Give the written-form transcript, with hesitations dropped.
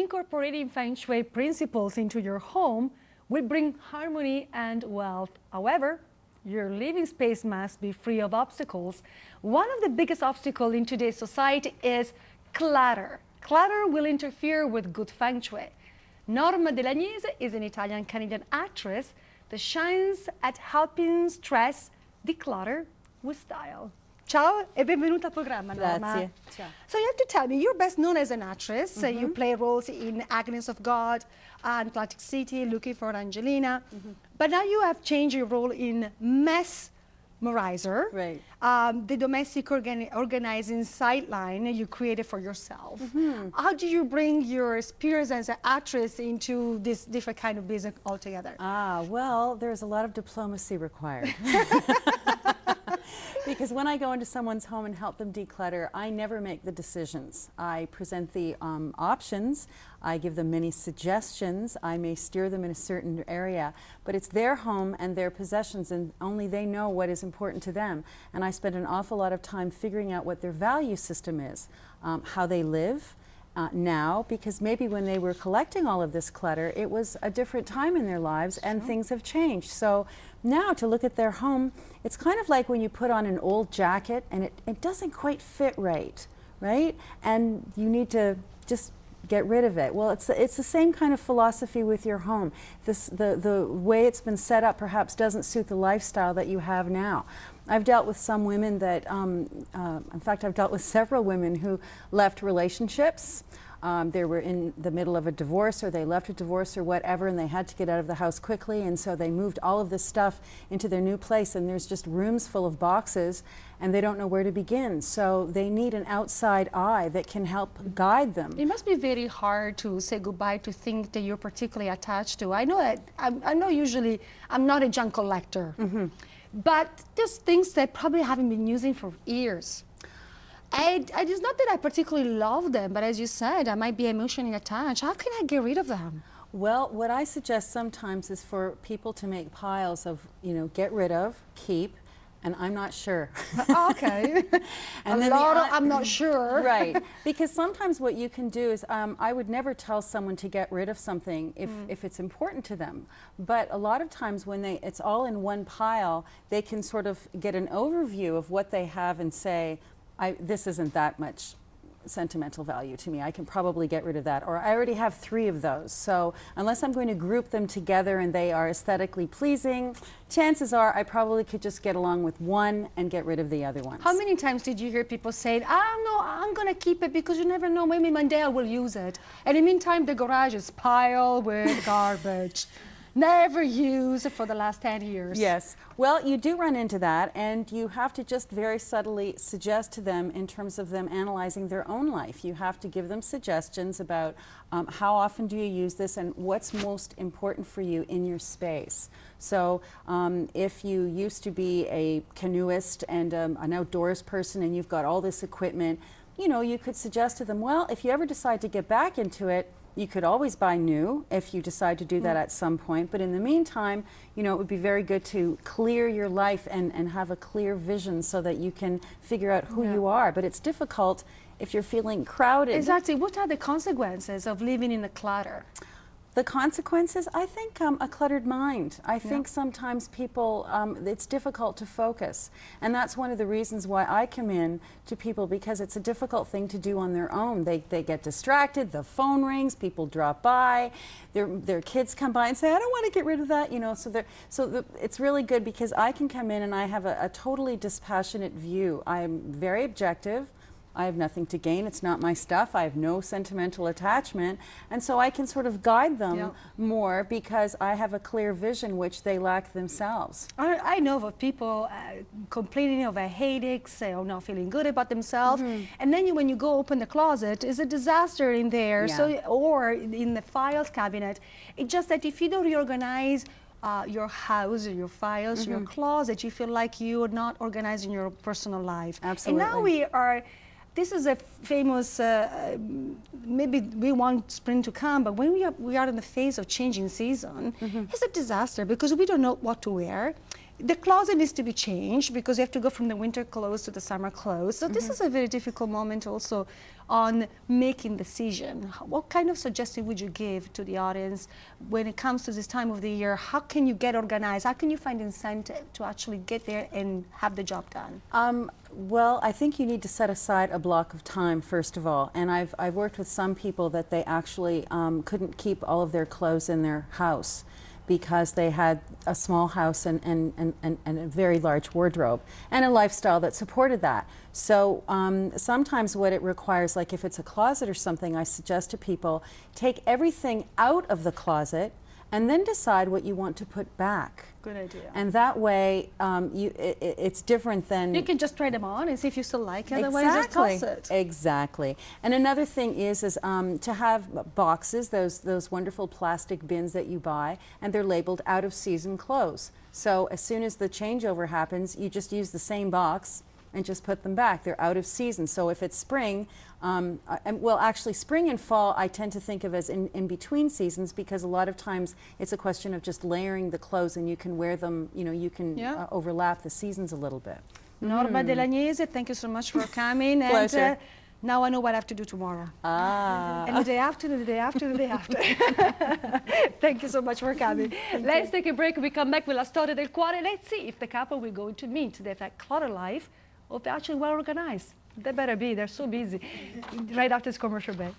incorporating Feng Shui principles into your home will bring harmony and wealth. However, your living space must be free of obstacles. One of the biggest obstacles in today's society is clutter. Clutter will interfere with good Feng Shui. Norma Delagnese is an Italian-Canadian actress that shines at helping stress declutter with style. Ciao e benvenuta al programma, Norma. Grazie. Ciao. So you have to tell me, you're best known as an actress. You play roles in Agnes of God and Atlantic City, Looking for Angelina. But now you have changed your role in Messmerizer, Right. The domestic organizing sideline you created for yourself. How do you bring your experience as an actress into this different kind of business altogether? Well, there's a lot of diplomacy required. Because when I go into someone's home and help them declutter, I never make the decisions. I present the options, I give them many suggestions, I may steer them in a certain area, but it's their home and their possessions, and only they know what is important to them. And I spend an awful lot of time figuring out what their value system is, how they live, now, because maybe when they were collecting all of this clutter, it was a different time in their lives and things have changed. So now to look at their home, it's kind of like when you put on an old jacket and it doesn't quite fit right? And you need to just get rid of it. Well, it's the same kind of philosophy with your home. The way it's been set up perhaps doesn't suit the lifestyle that you have now. I've dealt with some women that, in fact, I've dealt with several women who left relationships. They were in the middle of a divorce, or they left a divorce or whatever, and they had to get out of the house quickly, and so they moved all of this stuff into their new place, and there's just rooms full of boxes, and they don't know where to begin. So they need an outside eye that can help guide them. It must be very hard to say goodbye to things that you're particularly attached to. I know that I know usually I'm not a junk collector, but there's things that probably haven't been using for years. It's not that I particularly love them, but as you said, I might be emotionally attached. How can I get rid of them? Well, what I suggest sometimes is for people to make piles of, get rid of, keep, and I'm not sure. Okay. And then I'm not sure. Right. Because sometimes what you can do is, I would never tell someone to get rid of something if it's important to them. But a lot of times when it's all in one pile, they can sort of get an overview of what they have and say, this isn't that much sentimental value to me. I can probably get rid of that. Or I already have 3 of those. So unless I'm going to group them together and they are aesthetically pleasing, chances are I probably could just get along with one and get rid of the other ones. How many times did you hear people say, no, I'm going to keep it because you never know, maybe Mandela will use it. And in the meantime, the garage is piled with garbage. Never used for the last 10 years. Yes. Well, you do run into that, and you have to just very subtly suggest to them in terms of them analyzing their own life. You have to give them suggestions about how often do you use this and what's most important for you in your space. So if you used to be a canoeist and an outdoors person and you've got all this equipment, you could suggest to them, well, if you ever decide to get back into it, you could always buy new if you decide to do that at some point. But in the meantime, it would be very good to clear your life and have a clear vision so that you can figure out who you are. But it's difficult if you're feeling crowded. Exactly. What are the consequences of living in the clutter? The consequences, I think a cluttered mind. I think sometimes people, it's difficult to focus. And that's one of the reasons why I come in to people, because it's a difficult thing to do on their own. They get distracted, the phone rings, people drop by, their kids come by and say, I don't want to get rid of that, it's really good because I can come in and I have a totally dispassionate view. I'm very objective. I have nothing to gain. It's not my stuff. I have no sentimental attachment. And so I can sort of guide them more because I have a clear vision which they lack themselves. I know of people complaining of headaches or not feeling good about themselves. And then when you go open the closet, it's a disaster in there. So, or in the files cabinet. It's just that if you don't reorganize your house, or your files, your closet, you feel like you are not organizing your personal life. Absolutely. And now this is a famous, maybe we want spring to come, but when we are in the phase of changing season, it's a disaster because we don't know what to wear. The closet needs to be changed because you have to go from the winter clothes to the summer clothes. So this is a very difficult moment also on making decision. What kind of suggestion would you give to the audience when it comes to this time of the year? How can you get organized? How can you find incentive to actually get there and have the job done? Well, I think you need to set aside a block of time, first of all. And I've worked with some people that they actually couldn't keep all of their clothes in their house because they had a small house and a very large wardrobe and a lifestyle that supported that. So sometimes what it requires, like if it's a closet or something, I suggest to people, take everything out of the closet and then decide what you want to put back. Good idea. And that way, it's different than... You can just try them on and see if you still like it, otherwise Exactly. just toss it. Exactly. And another thing is to have boxes, those wonderful plastic bins that you buy, and they're labeled out of season clothes. So as soon as the changeover happens, you just use the same box and just put them back. They're out of season. So if it's spring, well, actually spring and fall I tend to think of as in between seasons, because a lot of times it's a question of just layering the clothes and you can wear them, you know, you can overlap the seasons a little bit. Norma Delagnese, thank you so much for coming. Pleasure. And, now I know what I have to do tomorrow. And the day after, the day after, the day after. Thank you so much for coming. Let's take a break. We come back with La Storia del Cuore. Let's see if the couple we're going to meet, they've had clutter life, or if they're actually well organized. They better be. They're so busy. Right after this commercial break.